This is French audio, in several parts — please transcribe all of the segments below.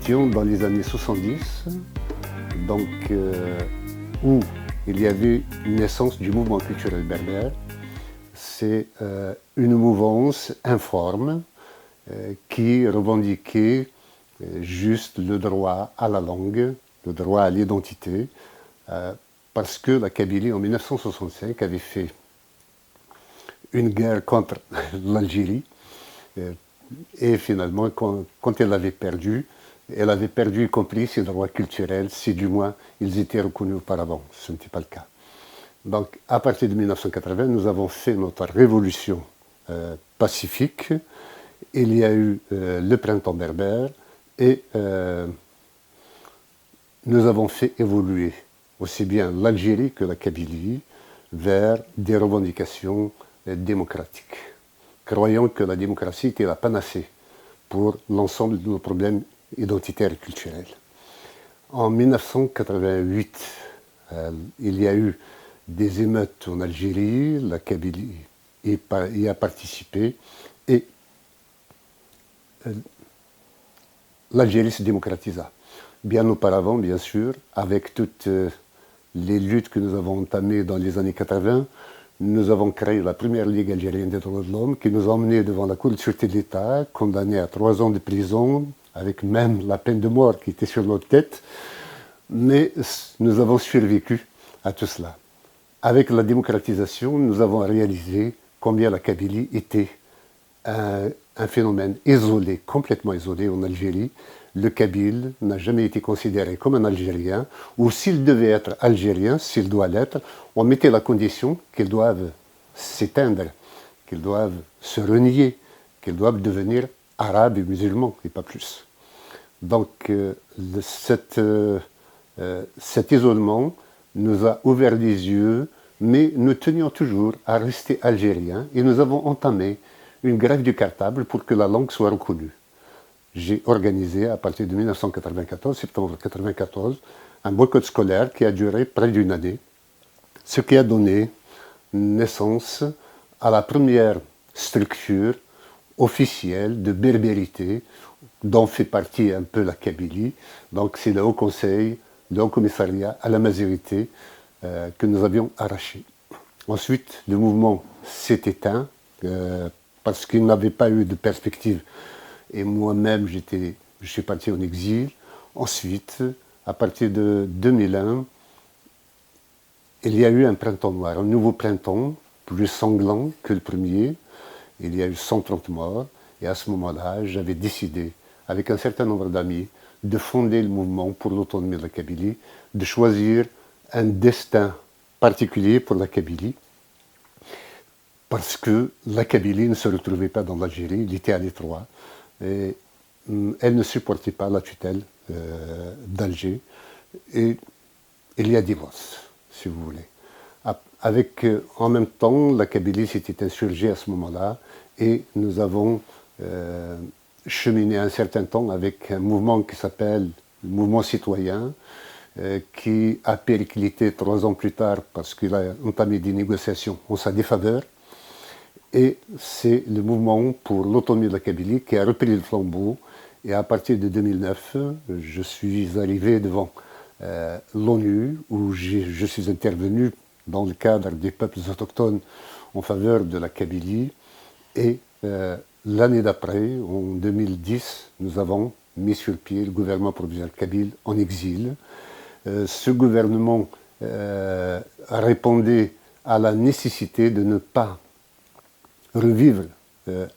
étions dans les années 70, donc, où il y avait une naissance du mouvement culturel berbère. C'est une mouvance informe qui revendiquait juste le droit à la langue, le droit à l'identité, parce que la Kabylie en 1965 avait fait une guerre contre l'Algérie et finalement quand elle avait perdu y compris ses droits culturels, si du moins ils étaient reconnus auparavant. Ce n'était pas le cas. Donc à partir de 1980, nous avons fait notre révolution pacifique. Il y a eu le printemps berbère et nous avons fait évoluer aussi bien l'Algérie que la Kabylie vers des revendications démocratiques, croyant que la démocratie était la panacée pour l'ensemble de nos problèmes identitaires et culturels. En 1988, il y a eu des émeutes en Algérie, la Kabylie y a participé et l'Algérie se démocratisa. Bien auparavant, bien sûr, avec toutes les luttes que nous avons entamées dans les années 80, nous avons créé la première Ligue algérienne des droits de l'homme qui nous a emmenés devant la Cour de sûreté de l'État, condamnés à 3 ans de prison, avec même la peine de mort qui était sur notre tête. Mais nous avons survécu à tout cela. Avec la démocratisation, nous avons réalisé combien la Kabylie était un phénomène isolé, complètement isolé en Algérie. Le Kabyle n'a jamais été considéré comme un Algérien, ou s'il devait être Algérien, s'il doit l'être, on mettait la condition qu'ils doivent s'éteindre, qu'ils doivent se renier, qu'ils doivent devenir arabes et musulmans, et pas plus. Donc cet isolement nous a ouvert les yeux, mais nous tenions toujours à rester algériens, et nous avons entamé une grève du cartable pour que la langue soit reconnue. J'ai organisé, à partir de 1994, septembre 1994, un boycott scolaire qui a duré près d'une année, ce qui a donné naissance à la première structure officielle de berbérité, dont fait partie un peu la Kabylie. Donc c'est le Haut Conseil, le Haut Commissariat à la majorité que nous avions arraché. Ensuite, le mouvement s'est éteint parce qu'il n'avait pas eu de perspective. Et moi-même, je suis parti en exil. Ensuite, à partir de 2001, il y a eu un printemps noir, un nouveau printemps, plus sanglant que le premier. Il y a eu 130 morts. Et à ce moment-là, j'avais décidé, avec un certain nombre d'amis, de fonder le mouvement pour l'autonomie de la Kabylie, de choisir un destin particulier pour la Kabylie, parce que la Kabylie ne se retrouvait pas dans l'Algérie, il était à l'étroit. Et elle ne supportait pas la tutelle d'Alger. Et il y a divorce, si vous voulez. Avec, en même temps, la Kabylie s'était insurgée à ce moment-là, et nous avons cheminé un certain temps avec un mouvement qui s'appelle le mouvement citoyen, qui a périclité 3 ans plus tard parce qu'il a entamé des négociations en sa défaveur. Et c'est le mouvement pour l'autonomie de la Kabylie qui a repris le flambeau. Et à partir de 2009, je suis arrivé devant l'ONU, où je suis intervenu dans le cadre des peuples autochtones en faveur de la Kabylie. Et l'année d'après, en 2010, nous avons mis sur pied le gouvernement provisoire kabyle en exil. Ce gouvernement répondait à la nécessité de ne pas revivre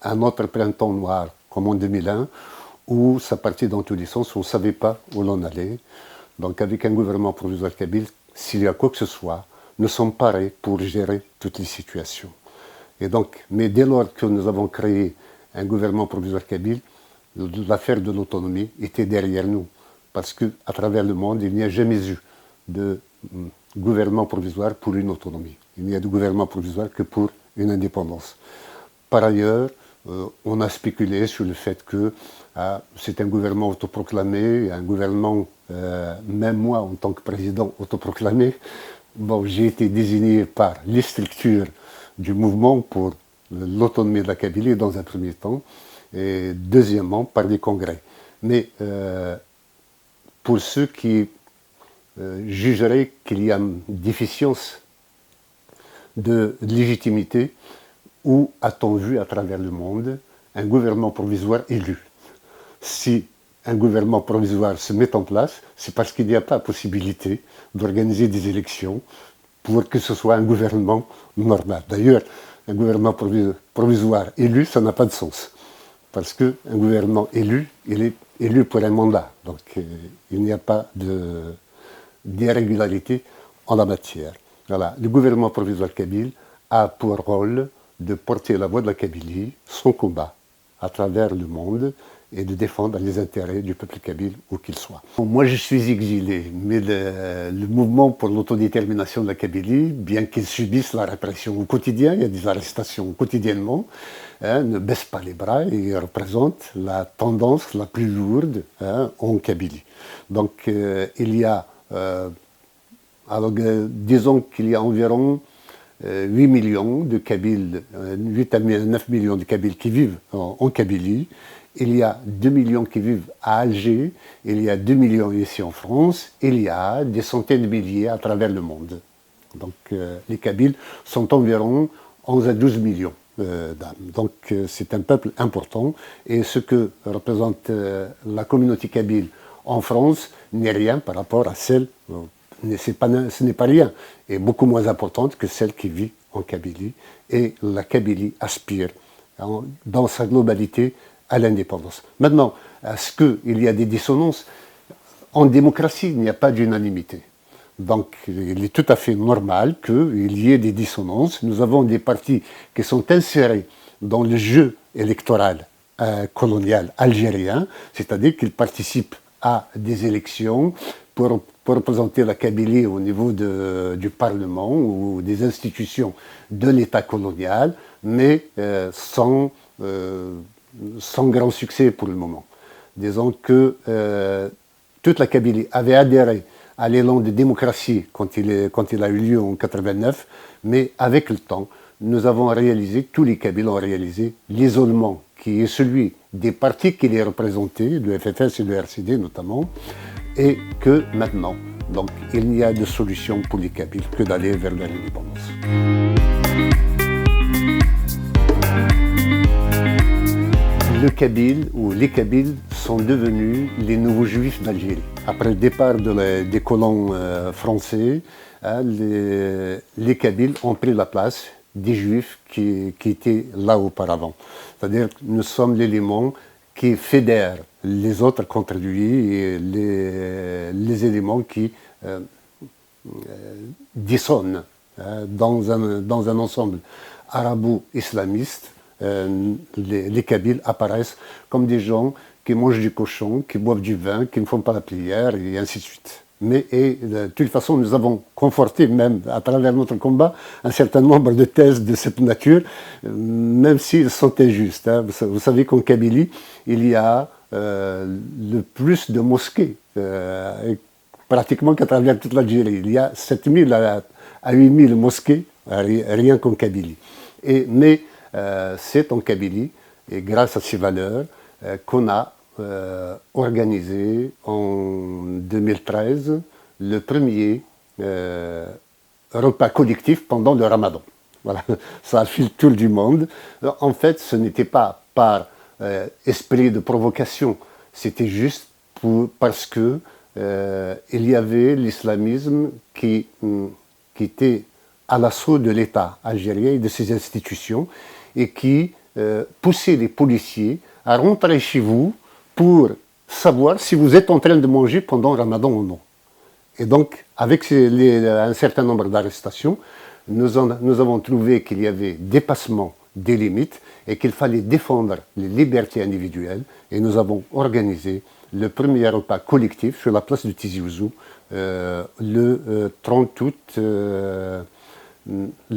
un autre printemps noir comme en 2001, où ça partait dans tous les sens, on ne savait pas où l'on allait. Donc avec un gouvernement provisoire kabyle, s'il y a quoi que ce soit, nous sommes parés pour gérer toutes les situations. Et donc, mais dès lors que nous avons créé un gouvernement provisoire kabyle, l'affaire de l'autonomie était derrière nous. Parce qu'à travers le monde, il n'y a jamais eu de gouvernement provisoire pour une autonomie. Il n'y a de gouvernement provisoire que pour une indépendance. Par ailleurs, on a spéculé sur le fait que c'est un gouvernement autoproclamé, un gouvernement, même moi en tant que président autoproclamé, bon, j'ai été désigné par les structures du mouvement pour l'autonomie de la Kabylie dans un premier temps, et deuxièmement par des congrès. Mais pour ceux qui jugeraient qu'il y a une déficience de légitimité, où a-t-on vu à travers le monde un gouvernement provisoire élu? Si un gouvernement provisoire se met en place, c'est parce qu'il n'y a pas possibilité d'organiser des élections pour que ce soit un gouvernement normal. D'ailleurs, un gouvernement provisoire élu, ça n'a pas de sens. Parce qu'un gouvernement élu, il est élu pour un mandat. Donc il n'y a pas d'irrégularité en la matière. Voilà. Le gouvernement provisoire kabyle a pour rôle de porter la voix de la Kabylie, son combat, à travers le monde, et de défendre les intérêts du peuple kabyle où qu'il soit. Moi, je suis exilé, mais le mouvement pour l'autodétermination de la Kabylie, bien qu'il subisse la répression au quotidien, il y a des arrestations quotidiennement, ne baisse pas les bras et représente la tendance la plus lourde en Kabylie. Donc, il y a, disons qu'il y a environ 8 millions de Kabyles, 8 à 9 millions de Kabyles qui vivent en Kabylie. Il y a 2 millions qui vivent à Alger, il y a 2 millions ici en France, il y a des centaines de milliers à travers le monde. Donc les Kabyles sont environ 11 à 12 millions d'âmes. Donc c'est un peuple important, et ce que représente la communauté kabyle en France n'est rien par rapport à celle, ce n'est pas rien, et beaucoup moins importante que celle qui vit en Kabylie. Et la Kabylie aspire dans sa globalité à l'indépendance. Maintenant, est-ce qu'il y a des dissonances? En démocratie, il n'y a pas d'unanimité. Donc, il est tout à fait normal qu'il y ait des dissonances. Nous avons des partis qui sont insérés dans le jeu électoral colonial algérien, c'est-à-dire qu'ils participent à des élections pour représenter la Kabylie au niveau du Parlement ou des institutions de l'État colonial, mais sans grand succès pour le moment. Disons que toute la Kabylie avait adhéré à l'élan de démocratie quand il a eu lieu en 1989, mais avec le temps, nous avons réalisé, tous les Kabyles ont réalisé, l'isolement qui est celui des partis qui les représentaient, du FFS et du RCD notamment, et que maintenant, donc, il n'y a de solution pour les Kabyles que d'aller vers leur indépendance. Le Kabyle ou les Kabyles sont devenus les nouveaux Juifs d'Algérie. Après le départ des colons français, les Kabyles ont pris la place des Juifs qui étaient là auparavant. C'est-à-dire que nous sommes l'élément qui fédère les autres contre lui et les éléments qui dissonnent dans un ensemble arabo-islamiste. Les Kabyles apparaissent comme des gens qui mangent du cochon, qui boivent du vin, qui ne font pas la prière, et ainsi de suite. Mais de toute façon, nous avons conforté, même à travers notre combat, un certain nombre de thèses de cette nature, même s'ils sont injustes. Vous savez qu'en Kabylie, il y a le plus de mosquées, pratiquement qu'à travers toute l'Algérie. Il y a 7000 à 8000 mosquées, rien qu'en Kabylie. Mais c'est en Kabylie, et grâce à ces valeurs, qu'on a organisé en 2013 le premier repas collectif pendant le Ramadan. Voilà, ça a fait le tour du monde. En fait, ce n'était pas par esprit de provocation, c'était juste parce que il y avait l'islamisme qui était à l'assaut de l'État algérien et de ses institutions, et qui poussait les policiers à rentrer chez vous pour savoir si vous êtes en train de manger pendant le Ramadan ou non. Et donc, avec un certain nombre d'arrestations, nous avons trouvé qu'il y avait dépassement des limites et qu'il fallait défendre les libertés individuelles, et nous avons organisé le premier repas collectif sur la place de Tizi Ouzou le 30 août, le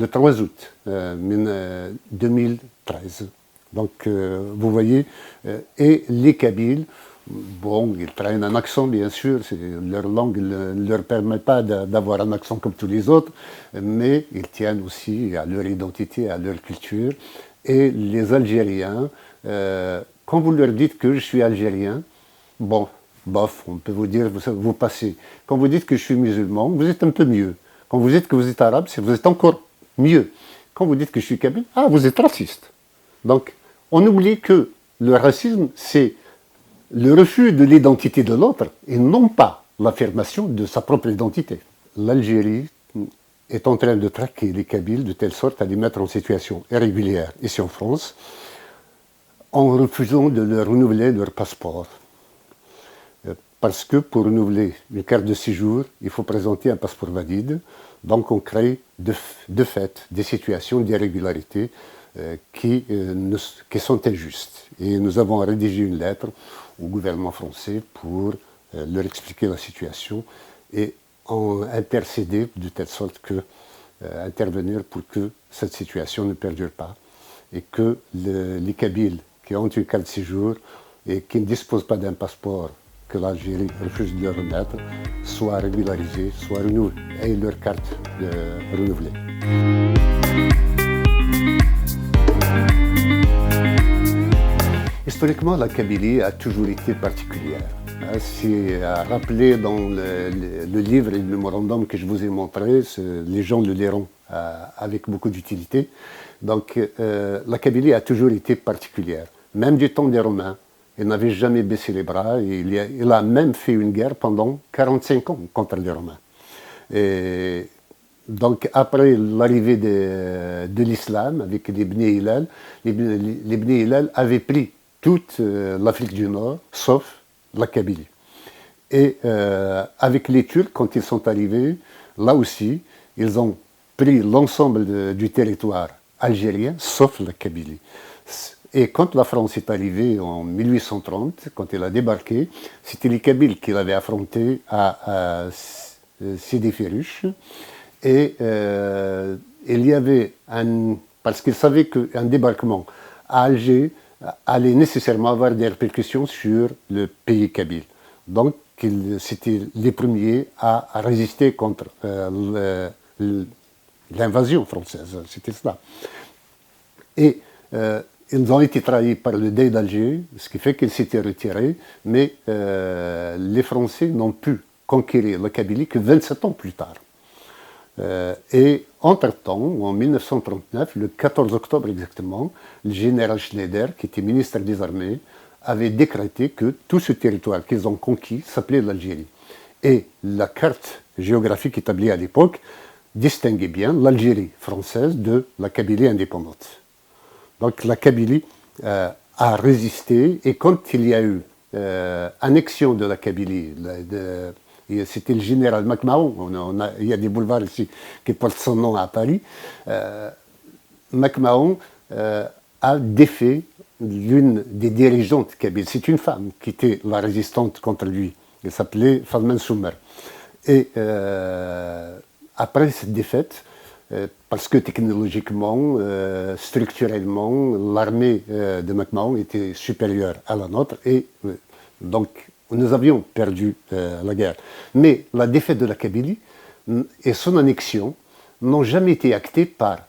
3 août 2013. Donc, vous voyez, et les Kabyles, bon, ils traînent un accent, bien sûr, leur langue ne leur permet pas d'avoir un accent comme tous les autres, mais ils tiennent aussi à leur identité, à leur culture. Et les Algériens, quand vous leur dites que je suis algérien, bon, bof, on peut vous dire, vous passez. Quand vous dites que je suis musulman, vous êtes un peu mieux. Quand vous dites que vous êtes arabe, vous êtes encore mieux. Quand vous dites que je suis kabyle, ah, vous êtes raciste. Donc, on oublie que le racisme, c'est le refus de l'identité de l'autre et non pas l'affirmation de sa propre identité. L'Algérie est en train de traquer les Kabyles de telle sorte à les mettre en situation irrégulière ici en France, en refusant de leur renouveler leur passeport. Parce que pour renouveler une carte de séjour, il faut présenter un passeport valide. Donc on crée de fait des situations d'irrégularité qui sont injustes. Et nous avons rédigé une lettre au gouvernement français pour leur expliquer la situation et intercéder de telle sorte que intervenir pour que cette situation ne perdure pas et que les Kabyles qui ont une carte de séjour et qui ne disposent pas d'un passeport que l'Algérie refuse de leur remettre soient régularisés, soient renouvelés et leur carte renouvelée. Historiquement, la Kabylie a toujours été particulière. C'est rappelé dans le livre et le mémorandum que je vous ai montré, les gens le liront avec beaucoup d'utilité. Donc la Kabylie a toujours été particulière, même du temps des Romains. Il n'avait jamais baissé les bras et il a même fait une guerre pendant 45 ans contre les Romains. Et donc après l'arrivée de l'islam avec les Bnei Hillel, les Bnei Hillel avaient pris toute l'Afrique du Nord, sauf la Kabylie. Et avec les Turcs, quand ils sont arrivés, là aussi, ils ont pris l'ensemble du territoire algérien, sauf la Kabylie. Et quand la France est arrivée en 1830, quand elle a débarqué, c'était les Kabyles qui l'avaient affronté à Sidi Ferruch. Et il y avait parce qu'ils savaient qu'un débarquement à Alger allait nécessairement avoir des répercussions sur le pays kabyle. Donc, c'était les premiers à résister contre l'invasion française. C'était cela. Et ils ont été trahis par le Dey d'Alger, ce qui fait qu'ils s'étaient retirés, mais les Français n'ont pu conquérir la Kabylie que 27 ans plus tard. Et entre-temps, en 1939, le 14 octobre exactement, le général Schneider, qui était ministre des Armées, avait décrété que tout ce territoire qu'ils ont conquis s'appelait l'Algérie. Et la carte géographique établie à l'époque distinguait bien l'Algérie française de la Kabylie indépendante. Donc la Kabylie a résisté, et quand il y a eu annexion de la Kabylie, c'était le général MacMahon, il y a des boulevards ici qui portent son nom à Paris, MacMahon a défait l'une des dirigeantes kabyles. C'est une femme qui était la résistante contre lui. Elle s'appelait Falman Soumer. Et après cette défaite, parce que technologiquement, structurellement, l'armée de MacMahon était supérieure à la nôtre, et donc nous avions perdu la guerre. Mais la défaite de la Kabylie et son annexion n'ont jamais été actées par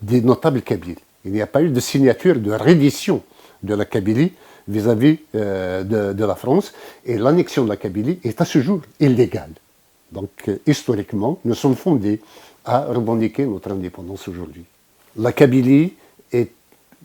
des notables kabyles. Il n'y a pas eu de signature de reddition de la Kabylie vis-à-vis de la France, et l'annexion de la Kabylie est à ce jour illégale. Donc historiquement, nous sommes fondés à revendiquer notre indépendance aujourd'hui. La Kabylie est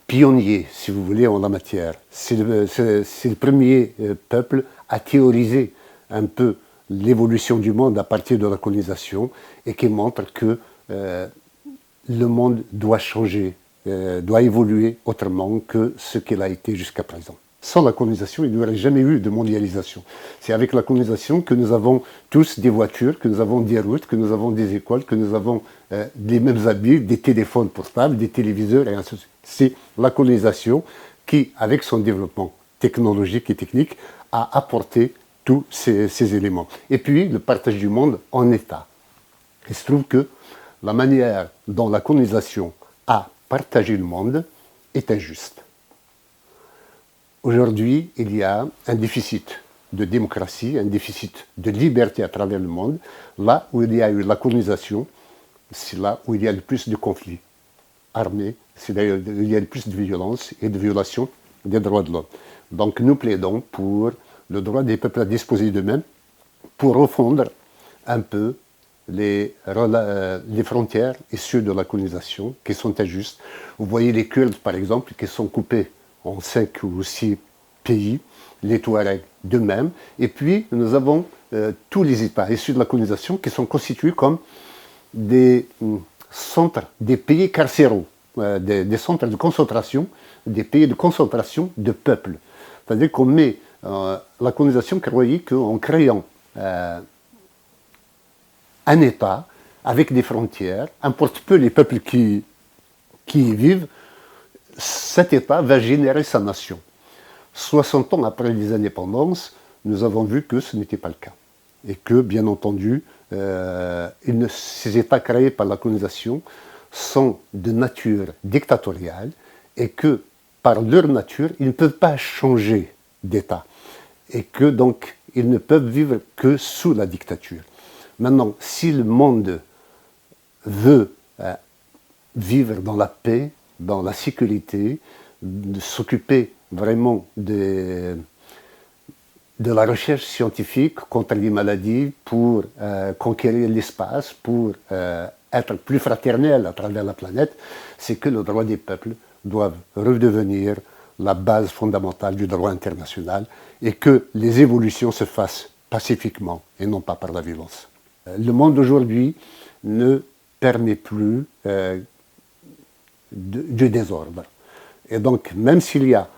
pionnier, si vous voulez, en la matière. C'est le premier peuple à théoriser un peu l'évolution du monde à partir de la colonisation, et qui montre que le monde doit changer, doit évoluer autrement que ce qu'il a été jusqu'à présent. Sans la colonisation, il n'y aurait jamais eu de mondialisation. C'est avec la colonisation que nous avons tous des voitures, que nous avons des routes, que nous avons des écoles, que nous avons les mêmes habits, des téléphones portables, des téléviseurs, et ainsi de suite. C'est la colonisation qui, avec son développement technologique et technique, a apporté tous ces éléments. Et puis, le partage du monde en État. Il se trouve que la manière dont la colonisation a partagé le monde est injuste. Aujourd'hui, il y a un déficit de démocratie, un déficit de liberté à travers le monde. Là où il y a eu la colonisation, c'est là où il y a le plus de conflits armés, c'est là où il y a le plus de violence et de violations des droits de l'homme. Donc nous plaidons pour le droit des peuples à disposer d'eux-mêmes, pour refondre un peu les frontières issues de la colonisation qui sont injustes. Vous voyez les Kurdes, par exemple, qui sont coupés en 5 ou 6 pays, les Touaregs d'eux-mêmes, et puis nous avons tous les États issus de la colonisation qui sont constitués comme des centres, des pays carcéraux, des centres de concentration, des pays de concentration de peuples. C'est-à-dire qu'on met la colonisation croyait qu'en créant un État avec des frontières, importe peu les peuples qui y vivent, cet État va générer sa nation. 60 ans après les indépendances, nous avons vu que ce n'était pas le cas. Et que, bien entendu, ces États créés par la colonisation sont de nature dictatoriale et que, par leur nature, ils ne peuvent pas changer d'État. Et que, donc, ils ne peuvent vivre que sous la dictature. Maintenant, si le monde veut vivre dans la paix, dans la sécurité, de s'occuper vraiment de la recherche scientifique contre les maladies, pour conquérir l'espace, pour être plus fraternel à travers la planète, c'est que le droit des peuples doit redevenir la base fondamentale du droit international et que les évolutions se fassent pacifiquement et non pas par la violence. Le monde d'aujourd'hui ne permet plus du désordre. Et donc, même s'il y a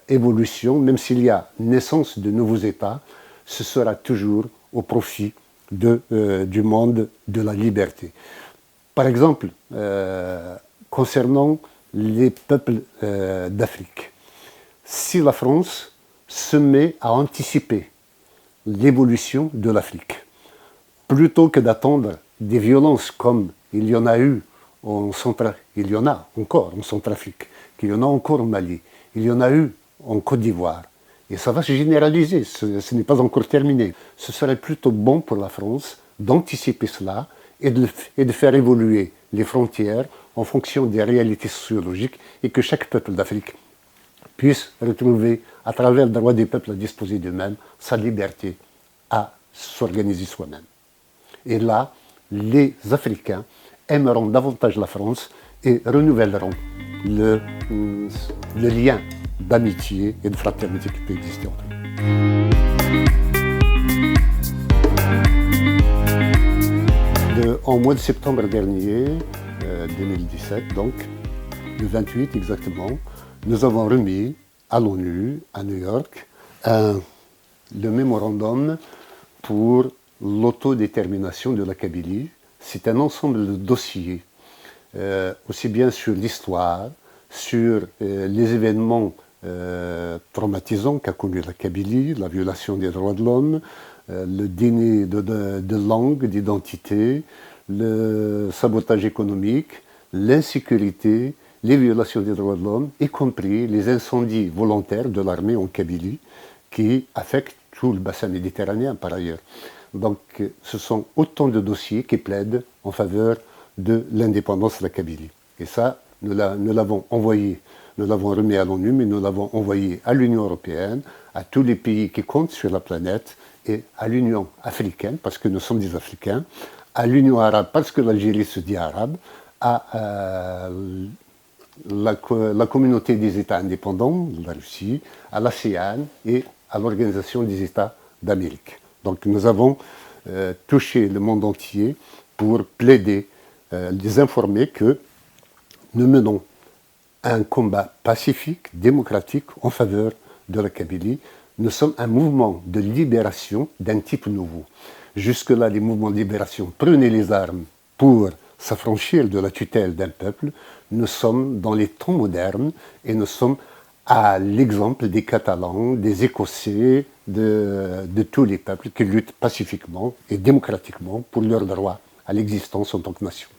évolution, même s'il y a naissance de nouveaux États, ce sera toujours au profit du monde de la liberté. Par exemple, concernant les peuples d'Afrique, si la France se met à anticiper l'évolution de l'Afrique, plutôt que d'attendre des violences comme il y en a eu il y en a encore en Centrafrique, qu'il y en a encore au Mali, il y en a eu en Côte d'Ivoire, et ça va se généraliser, ce n'est pas encore terminé. Ce serait plutôt bon pour la France d'anticiper cela et de faire évoluer les frontières en fonction des réalités sociologiques et que chaque peuple d'Afrique puisse retrouver, à travers le droit des peuples à disposer d'eux-mêmes, sa liberté à s'organiser soi-même. Et là, les Africains aimeront davantage la France et renouvelleront le lien d'amitié et de fraternité qui peut exister entre eux. En mois de septembre dernier, 2017, donc, le 28 exactement, nous avons remis à l'ONU, à New York, le mémorandum pour l'autodétermination de la Kabylie. C'est un ensemble de dossiers, aussi bien sur l'histoire, sur les événements traumatisants qu'a connu la Kabylie, la violation des droits de l'homme, le déni de langue, d'identité, le sabotage économique, l'insécurité, les violations des droits de l'homme, y compris les incendies volontaires de l'armée en Kabylie, qui affectent tout le bassin méditerranéen par ailleurs. Donc ce sont autant de dossiers qui plaident en faveur de l'indépendance de la Kabylie. Et ça, nous l'avons envoyé, nous l'avons remis à l'ONU, mais nous l'avons envoyé à l'Union européenne, à tous les pays qui comptent sur la planète, et à l'Union africaine, parce que nous sommes des Africains, à l'Union arabe, parce que l'Algérie se dit arabe, à la communauté des États indépendants, la Russie, à l'ASEAN et à l'Organisation des États d'Amérique. Donc nous avons touché le monde entier pour plaider, les informer que nous menons un combat pacifique, démocratique, en faveur de la Kabylie. Nous sommes un mouvement de libération d'un type nouveau. Jusque-là, les mouvements de libération prenaient les armes pour s'affranchir de la tutelle d'un peuple. Nous sommes dans les temps modernes et nous sommes à l'exemple des Catalans, des Écossais, de tous les peuples qui luttent pacifiquement et démocratiquement pour leur droit à l'existence en tant que nation.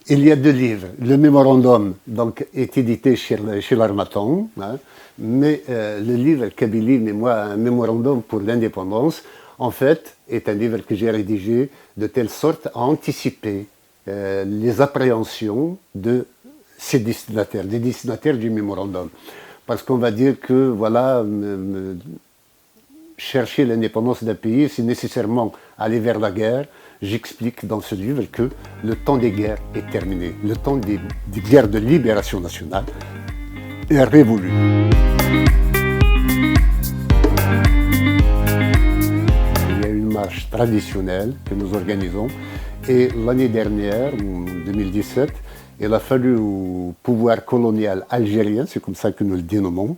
Il y a 2 livres. Le mémorandum donc, est édité chez l'Harmattan, hein, mais le livre Kabylie, mais moi, un mémorandum pour l'indépendance, en fait, est un livre que j'ai rédigé de telle sorte à anticiper les appréhensions de ces destinataires, des destinataires du mémorandum. Parce qu'on va dire que, voilà, chercher l'indépendance d'un pays, c'est nécessairement aller vers la guerre. J'explique dans ce livre que le temps des guerres est terminé. Le temps des guerres de libération nationale est révolu. Il y a une marche traditionnelle que nous organisons. Et l'année dernière, en 2017, il a fallu au pouvoir colonial algérien, c'est comme ça que nous le dénommons,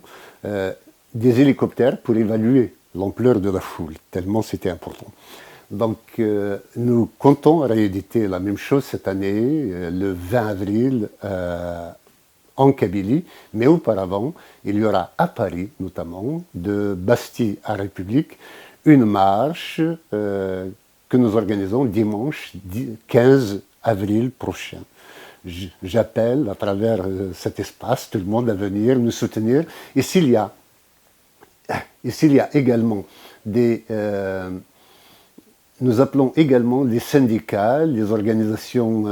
des hélicoptères pour évaluer l'ampleur de la foule, tellement c'était important. Donc nous comptons rééditer la même chose cette année, le 20 avril, en Kabylie, mais auparavant, il y aura à Paris notamment, de Bastille à République, une marche que nous organisons dimanche 15 avril prochain. J'appelle à travers cet espace tout le monde à venir nous soutenir. Et s'il y a également des... nous appelons également les syndicats, les organisations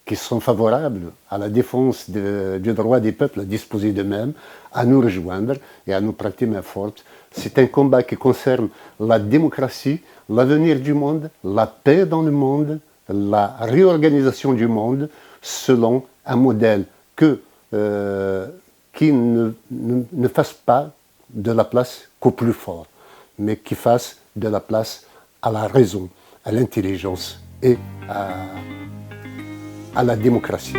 qui sont favorables à la défense du droit des peuples à disposer d'eux-mêmes, à nous rejoindre et à nous prêter main forte. C'est un combat qui concerne la démocratie, l'avenir du monde, la paix dans le monde, la réorganisation du monde selon un modèle qui ne fasse pas de la place qu'au plus fort, mais qui fasse de la place à la raison, à l'intelligence et à la démocratie.